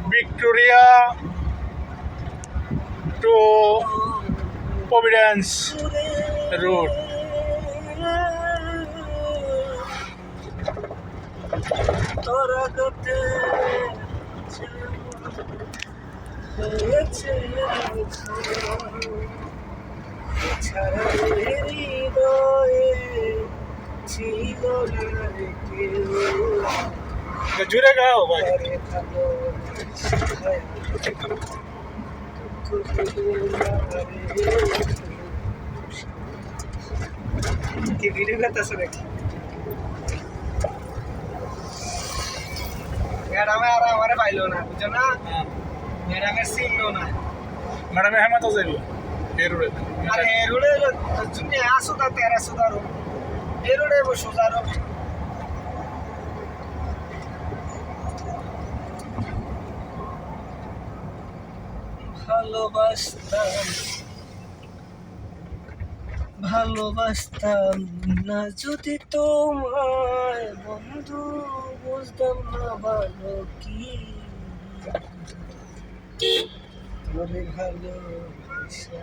Victoria to Providence Road. তোরা গতে হয়েছে ছাড়া হৃদয়ে ছিল না কেউ জুড়ে গাও ভাই। কি ভিডিও করতেছে নাকি ম্যাডামে আর আমারে পাইলো না বুঝছো না ম্যাডামের চিনলো না ম্যাডামে হেমা তো যাইব এরুড়ে আর এরুড়ে তুমি আসো তা 1300 দারো এরুড়ে বসো দারো ভালোবাসতাম না যদি তোমায় বন্ধু বুঝতাম না ভালো কি তোরে ভালোবাসা